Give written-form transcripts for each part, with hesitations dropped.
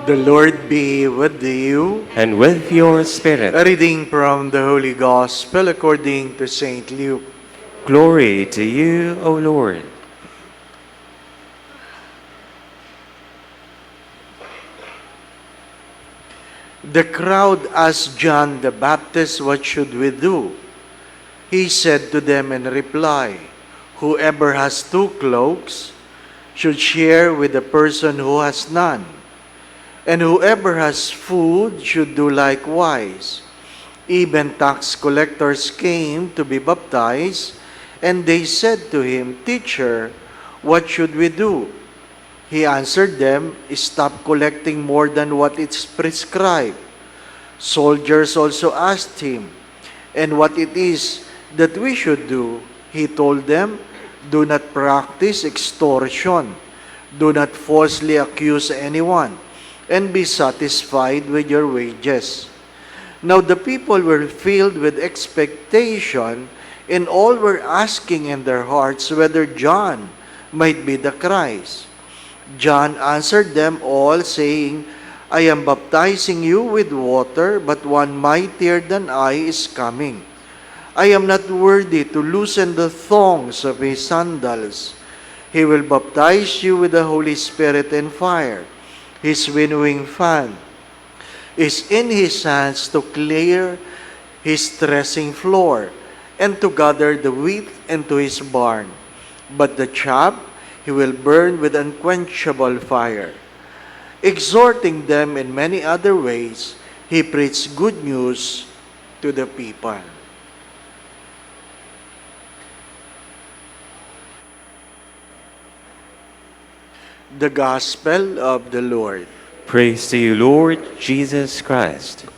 The Lord be with you. And with your spirit. A reading from the Holy Gospel according to St. Luke. Glory to you, O Lord. The crowd asked John the Baptist, "What should we do?" He said to them in reply, "Whoever has 2 cloaks should share with the person who has none. And whoever has food should do likewise." Even tax collectors came to be baptized, and they said to him, "Teacher, what should we do?" He answered them, "Stop collecting more than what is prescribed." Soldiers also asked him, "And what it is that we should do?" He told them, "Do not practice extortion. Do not falsely accuse anyone, and be satisfied with your wages." Now the people were filled with expectation, and all were asking in their hearts whether John might be the Christ. John answered them all, saying, "I am baptizing you with water, but one mightier than I is coming. I am not worthy to loosen the thongs of his sandals. He will baptize you with the Holy Spirit and fire. His winnowing fan is in his hands to clear his threshing floor and to gather the wheat into his barn. But the chaff he will burn with unquenchable fire." Exhorting them in many other ways, he preached good news to the people. The Gospel of the Lord. Praise to you, Lord Jesus Christ.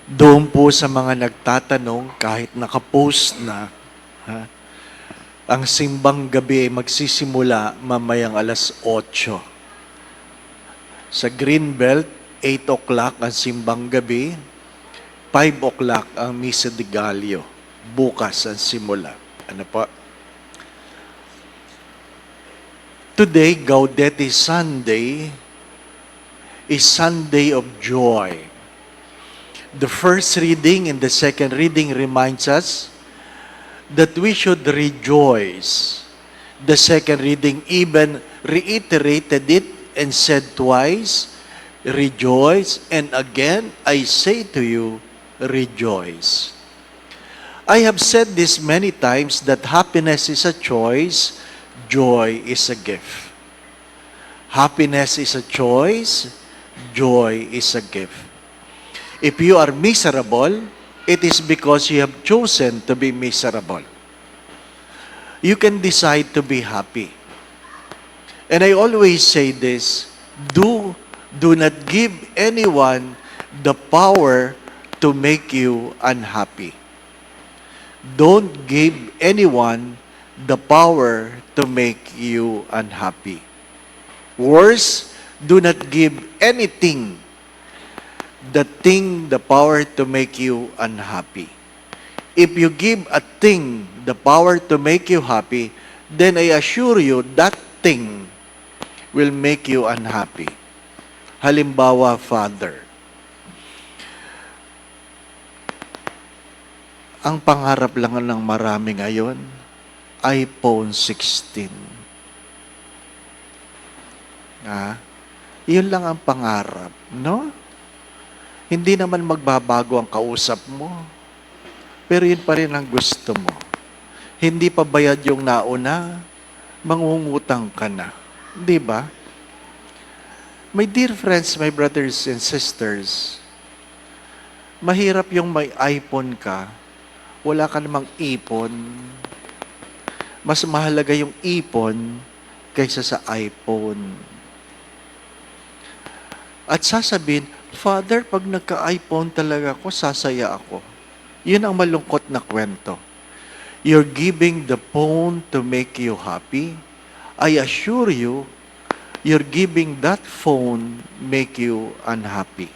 Doon po sa mga nagtatanong, kahit nakapost na, ang simbang gabi ay magsisimula mamayang alas 8. Sa Greenbelt, 8 o'clock ang simbang gabi, 5 o'clock ang Misa de Gallo. Bukas ang simula. Ano po? Today, Gaudete Sunday, is Sunday of joy. The first reading and the second reading reminds us that we should rejoice. The second reading even reiterated it and said twice, "Rejoice," and again, "I say to you, rejoice." I have said this many times that happiness is a choice, joy is a gift. Happiness is a choice, joy is a gift. If you are miserable, it is because you have chosen to be miserable. You can decide to be happy. And I always say this, do not give anyone the power to make you unhappy. Don't give anyone the power to make you unhappy. Worse, do not give anything the power to make you unhappy. If you give a thing the power to make you happy, then I assure you that thing will make you unhappy. Halimbawa, Father. Ang pangarap lang ng marami ngayon, iPhone 16. Yun lang ang pangarap, no? Hindi naman magbabago ang kausap mo. Pero yun pa rin ang gusto mo. Hindi pa bayad yung nauna, mangungutang ka na. Di ba? My dear friends, my brothers and sisters, mahirap yung may iPhone ka, wala ka namang ipon. Mas mahalaga yung ipon kaysa sa iPhone. At sasabihin, "Father, pag nagka-iPhone talaga ako, sasaya ako." Yun ang malungkot na kwento. You're giving the phone to make you happy. I assure you, you're giving that phone make you unhappy.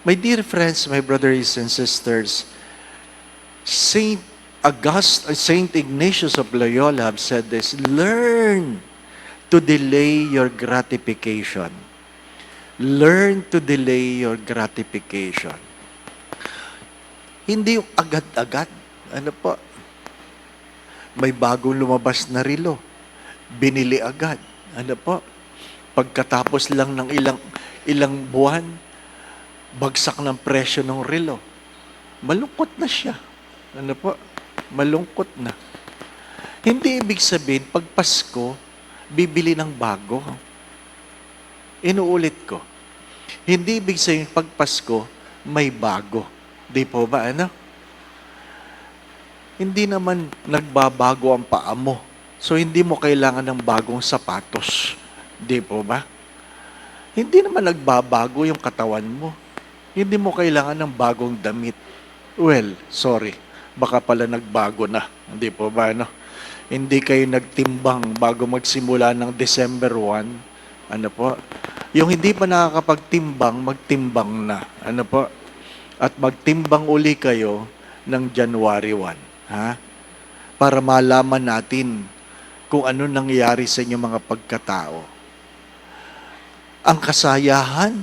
My dear friends, my brothers and sisters, Saint Ignatius of Loyola have said this, learn to delay your gratification. Learn to delay your gratification. Hindi yung agad-agad. Ano po? May bagong lumabas na relo. Binili agad. Ano po? Pagkatapos lang ng ilang buwan, bagsak ng presyo ng relo. Malungkot na siya. Ano po? Malungkot na. Hindi ibig sabihin, pag Pasko, bibili ng bago. Inuulit ko. Hindi ibig sabihin, pag Pasko, may bago. Di po ba, ano? Hindi naman nagbabago ang paa mo. So, hindi mo kailangan ng bagong sapatos. Di po ba? Hindi naman nagbabago yung katawan mo. Hindi mo kailangan ng bagong damit. Well, sorry. Baka pala nagbago na. Hindi po ba, ano? Hindi kayo nagtimbang bago magsimula ng December 1. Ano po? Yung hindi pa nakakapagtimbang, magtimbang na. Ano po? At magtimbang uli kayo ng January 1. Ha? Para malaman natin kung ano nangyari sa inyong mga pagkatao. Ang kasayahan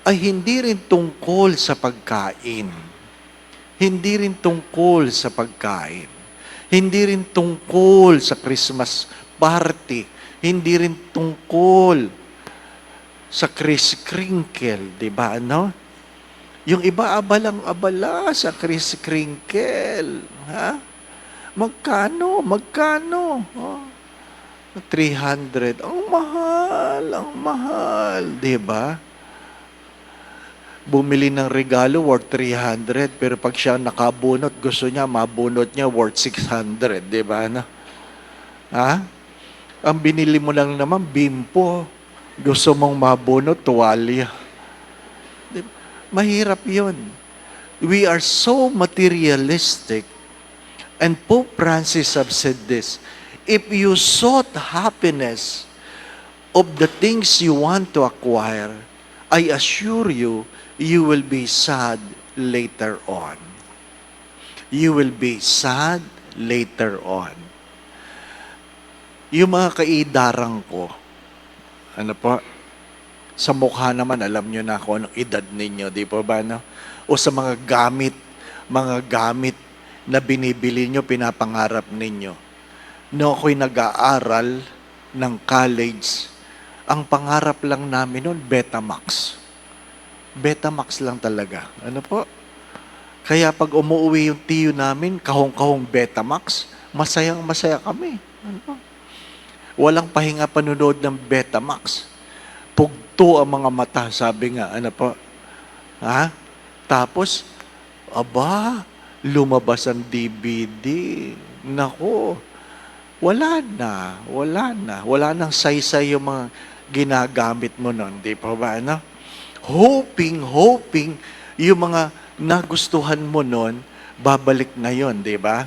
ay hindi rin tungkol sa pagkain. Hindi rin tungkol sa pagkain. Hindi rin tungkol sa Christmas party. Hindi rin tungkol sa Kris Kringle, di ba, ano? Yung iba abalang-abala sa Kris Kringle. Ha? Magkano? Oh, 300. Ang mahal. Di ba? Bumili ng regalo worth 300, pero pag siya nakabunot, gusto niya, mabunot niya worth 600. Di ba? No? Ha? Ang binili mo lang naman, bimpo. Gusto mong mabunot, tuwalya. Mahirap yun. We are so materialistic. And Pope Francis have said this, if you sought happiness of the things you want to acquire, I assure you, you will be sad later on. You will be sad later on. Yung mga kaidarang ko, ano po, sa mukha naman, alam nyo na kung anong edad ninyo, di po ba, no? O sa mga gamit na binibili nyo, pinapangarap ninyo. No, ako'y nag-aaral ng college, ang pangarap lang namin noon, Betamax. Betamax lang talaga. Ano po? Kaya pag umuwi yung tiyo namin, kahong-kahong Betamax, masayang-masaya kami. Ano po? Walang pahinga panunood ng Betamax. Pugto ang mga mata, sabi nga, ano po? Ha? Tapos, aba, lumabas ang DVD. Nako, wala na. Wala nang saysay yung mga ginagamit mo nun. Di pa ba, ano? Hoping, yung mga nagustuhan mo nun, babalik ngayon, di ba?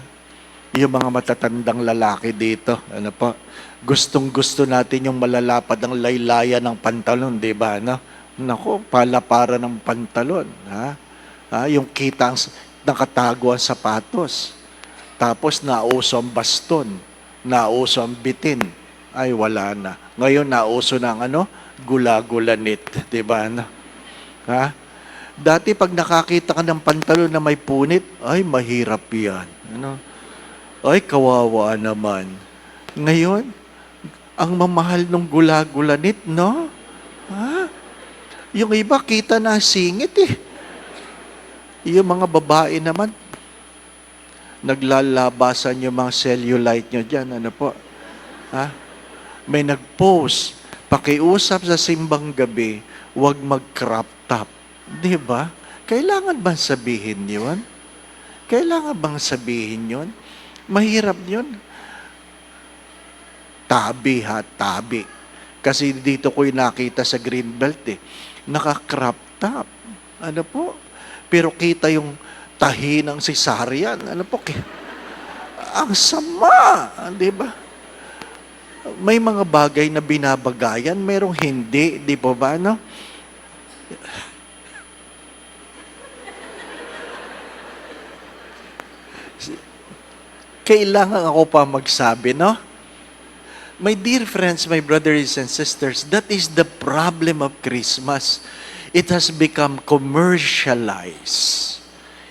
Yung mga matatandang lalaki dito, ano po? Gustong-gusto natin yung malalapad ang laylayan ng pantalon, di ba? No? Nako, palapara ng pantalon. Ha? Yung kita ang nakatago ang sapatos. Tapos nauso ang baston. Nauso ang bitin. Ay, wala na. Ngayon, nauso na ang ano? Gula-gulanit. Di ba? No? Ha? Dati, pag nakakita ka ng pantalon na may punit, ay, mahirap yan. Ano? Ay, kawawa naman. Ngayon, ang mamahal ng gula-gulanit, no? Ha? Yung iba, kita na singit eh. Yung mga babae naman, naglalabasan yung mga cellulite nyo dyan. Ano po? Ha? May nag-post, pakiusap sa simbang gabi, huwag mag-crop top. Di ba? Kailangan bang sabihin yun? Kailangan bang sabihin yun? Mahirap yun. Tabi. Kasi dito ko'y nakita sa Greenbelt eh. Naka-crop top. Ano po? Pero kita yung tahi ng cesarean. Ano po? Ang sama. Di ba? May mga bagay na binabagayan, merong hindi. Di po ba? No? Kailangan ako pa magsabi, no? My dear friends, my brothers and sisters, that is the problem of Christmas. It has become commercialized.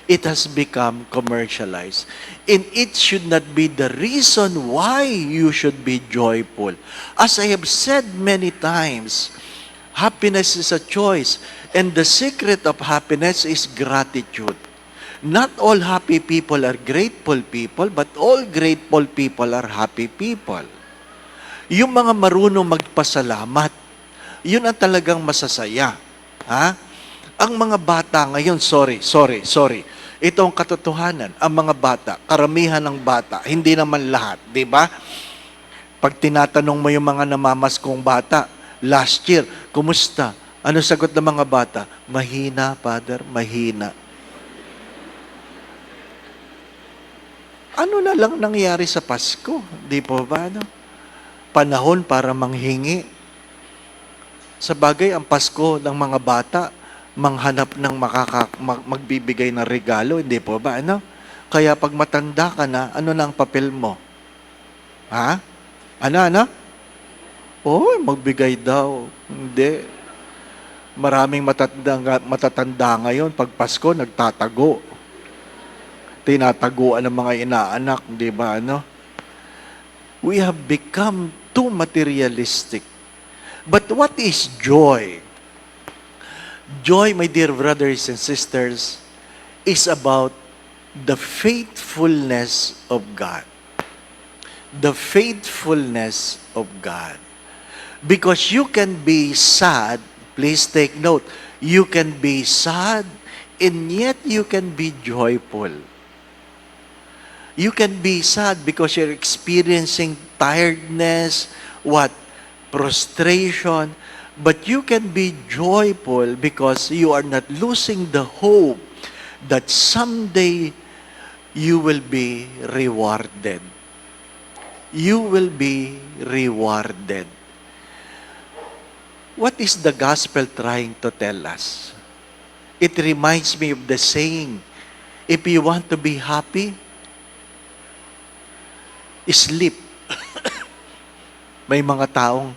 It has become commercialized. And it should not be the reason why you should be joyful. As I have said many times, happiness is a choice. And the secret of happiness is gratitude. Not all happy people are grateful people, but all grateful people are happy people. Yung mga marunong magpasalamat, yun ang talagang masasaya. Ha? Ang mga bata ngayon, sorry. Ito ang katotohanan. Ang mga bata, karamihan ng bata, hindi naman lahat, di ba? Pag tinatanong mo yung mga namamaskong bata, last year, kumusta? Ano sagot ng mga bata? Mahina, Father, mahina. Ano na lang nangyari sa Pasko? Di po ba? No? Panahon para manghingi. Sa bagay, ang Pasko ng mga bata, manghanap ng magbibigay ng regalo, hindi po ba? Ano? Kaya pag matanda ka na, ano na ang papel mo? Ha? Ano? Oh, magbigay daw. Hindi. Maraming matatanda ngayon, pag Pasko, nagtatago. Tinataguan ng mga inaanak, di ba? Ano? We have become too materialistic. But what is joy? Joy, my dear brothers and sisters, is about the faithfulness of God. The faithfulness of God. Because you can be sad, please take note, you can be sad and yet you can be joyful. You can be sad because you're experiencing tiredness, frustration, but you can be joyful because you are not losing the hope that someday you will be rewarded. You will be rewarded. What is the gospel trying to tell us? It reminds me of the saying, if you want to be happy, sleep. May mga taong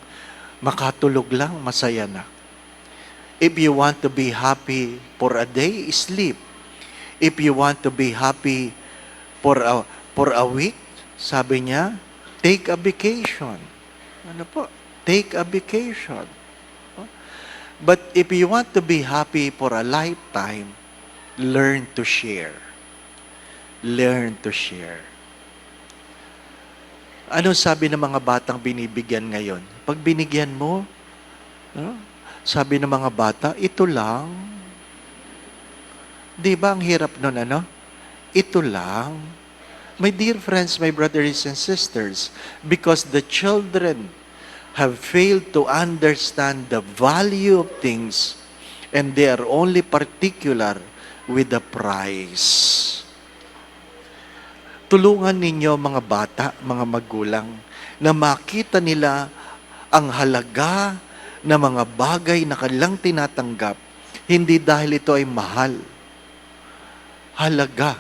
makatulog lang, masaya na. If you want to be happy for a day, sleep. If you want to be happy for a week, sabi niya, take a vacation. Ano po? Take a vacation. But if you want to be happy for a lifetime, learn to share. Learn to share. Ano sabi ng mga batang binibigyan ngayon? Pag binigyan mo, sabi ng mga bata, ito lang. Di ba ang hirap nun, ano? Ito lang. My dear friends, my brothers and sisters, because the children have failed to understand the value of things and they are only particular with the price. Tulungan ninyo mga bata, mga magulang, na makita nila ang halaga ng mga bagay na kanilang tinatanggap, hindi dahil ito ay mahal. Halaga.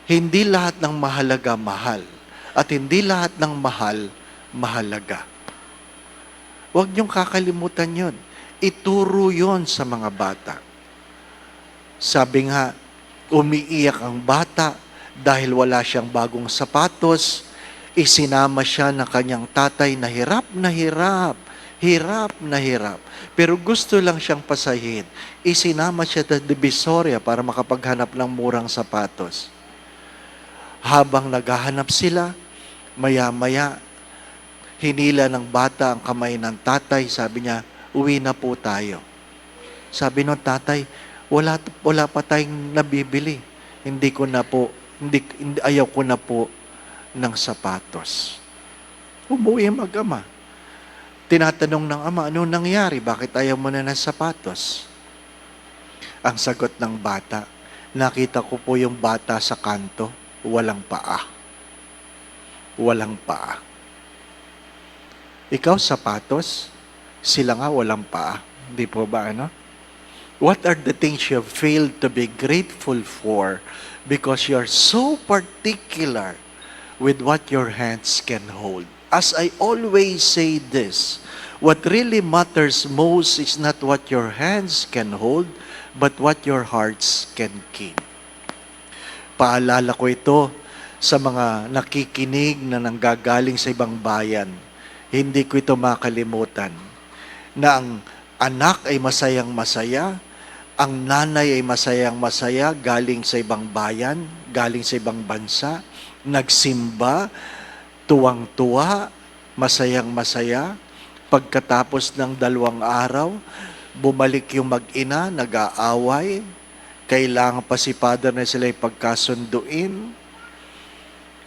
Hindi lahat ng mahalaga, mahal. At hindi lahat ng mahal, mahalaga. Huwag niyong kakalimutan yon. Ituro yon sa mga bata. Sabi nga, umiiyak ang bata, dahil wala siyang bagong sapatos, isinama siya ng kanyang tatay na hirap na hirap. Pero gusto lang siyang pasahin. Isinama siya sa Divisoria para makapaghanap ng murang sapatos. Habang naghahanap sila, maya-maya, hinila ng bata ang kamay ng tatay. Sabi niya, uwi na po tayo. Sabi ng tatay, wala pa tayong nabibili. Ayaw ko na po ng sapatos. Umuwi ang mag-ama. Tinatanong ng ama, ano nangyari? Bakit ayaw mo na ng sapatos? Ang sagot ng bata, nakita ko po yung bata sa kanto, walang paa. Walang paa. Ikaw, sapatos? Sila nga walang paa. Di po ba, ano? What are the things you have failed to be grateful for because you are so particular with what your hands can hold. As I always say this, what really matters most is not what your hands can hold, but what your hearts can keep. Paalala ko ito sa mga nakikinig na nanggagaling sa ibang bayan. Hindi ko ito makalimutan na ang anak ay masayang masaya, ang nanay ay masayang masaya galing sa ibang bayan, galing sa ibang bansa, nagsimba, tuwang-tuwa, masayang masaya. Pagkatapos ng 2 araw, bumalik yung mag-ina, nag-aaway, kailangan pa si Father na sila pagkasunduin,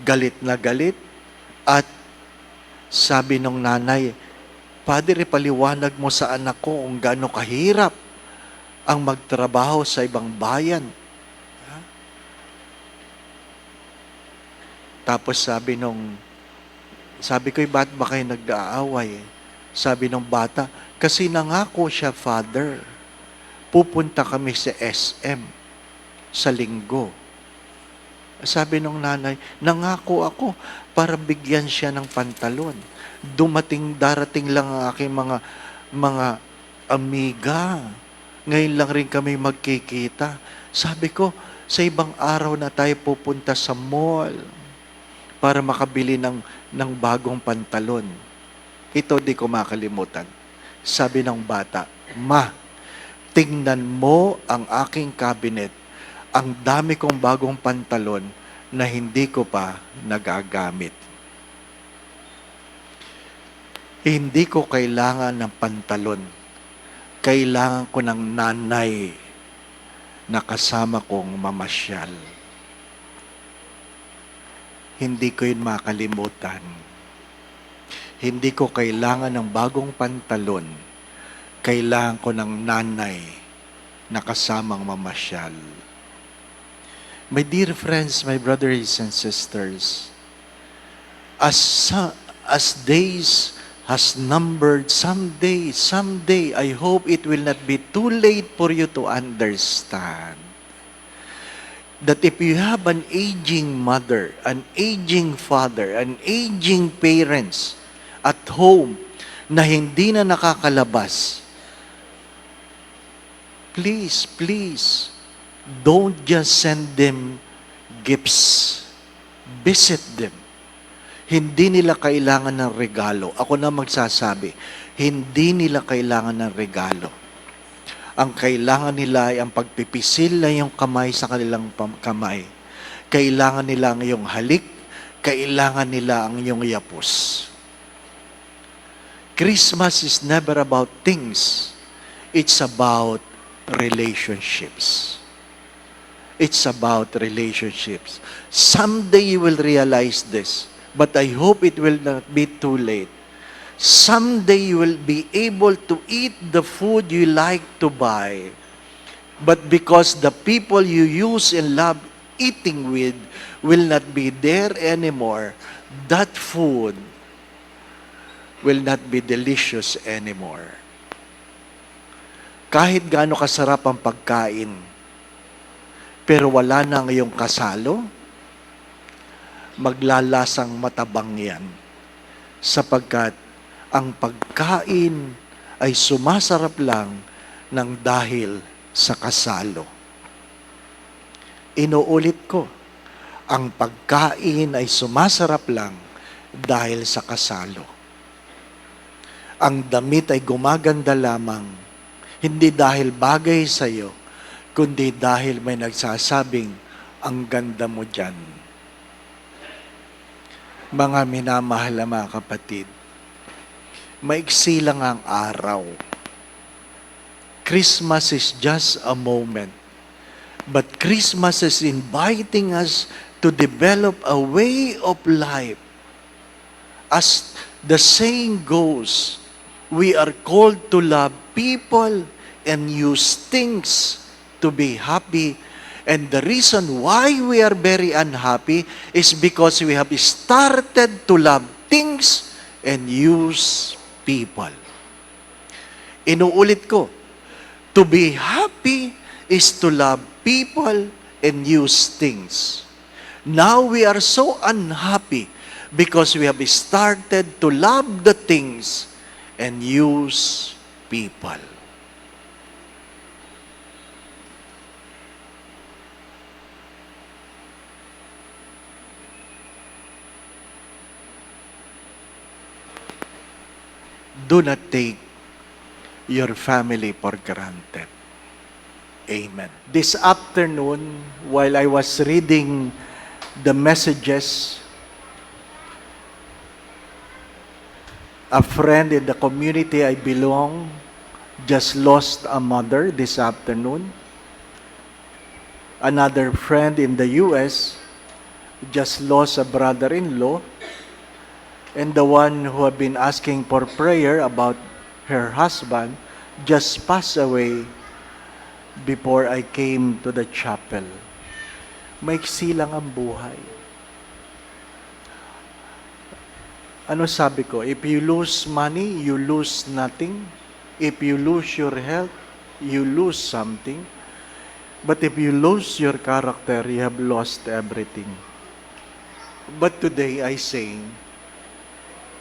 galit na galit, at sabi ng nanay, Padre, paliwanag mo sa anak ko kung gaano kahirap ang magtrabaho sa ibang bayan. Tapos sabi ko, ba't ba kayo nag-aaway? Sabi ng bata, kasi nangako siya, Father, pupunta kami sa SM sa linggo. Sabi ng nanay, nangako ako para bigyan siya ng pantalon. Darating lang ang aking mga amiga. Ngayon lang rin kami magkikita. Sabi ko, sa ibang araw na tayo pupunta sa mall para makabili ng bagong pantalon. Ito di ko makalimutan. Sabi ng bata, Ma, tingnan mo ang aking cabinet. Ang dami kong bagong pantalon na hindi ko pa nagagamit. Hindi ko kailangan ng pantalon. Kailangan ko ng nanay na kasama kong mamasyal. Hindi ko yun makalimutan. Hindi ko kailangan ng bagong pantalon. Kailangan ko ng nanay na kasamang mamasyal. My dear friends, my brothers and sisters, as days has numbered, someday, I hope it will not be too late for you to understand that if you have an aging mother, an aging father, an aging parents at home na hindi na nakakalabas, please, don't just send them gifts. Visit them. Hindi nila kailangan ng regalo. Ako na magsasabi, hindi nila kailangan ng regalo. Ang kailangan nila ay ang pagpipisil na yung kamay sa kanilang kamay. Kailangan nila ang iyong halik. Kailangan nila ang iyong yapos. Christmas is never about things. It's about relationships. It's about relationships. Someday you will realize this. But I hope it will not be too late. Someday you will be able to eat the food you like to buy. But because the people you use and love eating with will not be there anymore, that food will not be delicious anymore. Kahit gaano kasarap ang pagkain, pero wala na ang iyong kasalo, maglalasang matabang yan. Sapagkat ang pagkain ay sumasarap lang ng dahil sa kasalo. Inuulit ko, ang pagkain ay sumasarap lang dahil sa kasalo. Ang damit ay gumaganda lamang, hindi dahil bagay sa iyo, kundi dahil may nagsasabing, ang ganda mo dyan. Mga minamahal na mga kapatid, maiksi lang ang araw. Christmas is just a moment. But Christmas is inviting us to develop a way of life. As the saying goes, we are called to love people and use things to be happy. And the reason why we are very unhappy is because we have started to love things and use people. Inuulit ko, to be happy is to love people and use things. Now we are so unhappy because we have started to love the things and use people. Do not take your family for granted. Amen. This afternoon, while I was reading the messages, a friend in the community I belong just lost a mother this afternoon. Another friend in the U.S. just lost a brother-in-law. And the one who had been asking for prayer about her husband just passed away before I came to the chapel. Maiksi lang ang buhay. Ano sabi ko? If you lose money, you lose nothing. If you lose your health, you lose something. But if you lose your character, you have lost everything. But today I say,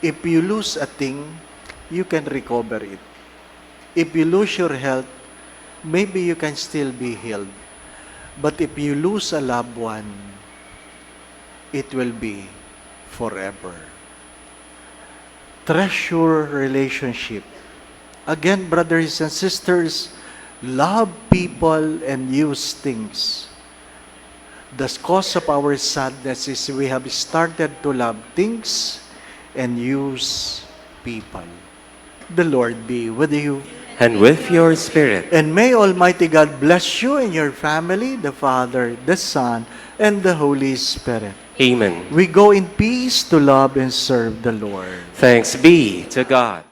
if you lose a thing, you can recover it. If you lose your health, maybe you can still be healed. But if you lose a loved one, it will be forever. Treasure relationship. Again, brothers and sisters, love people and use things. The cause of our sadness is we have started to love things and use people. The Lord be with you. And with your spirit. And may Almighty God bless you and your family, the Father, the Son, and the Holy Spirit. Amen. We go in peace to love and serve the Lord. Thanks be to God.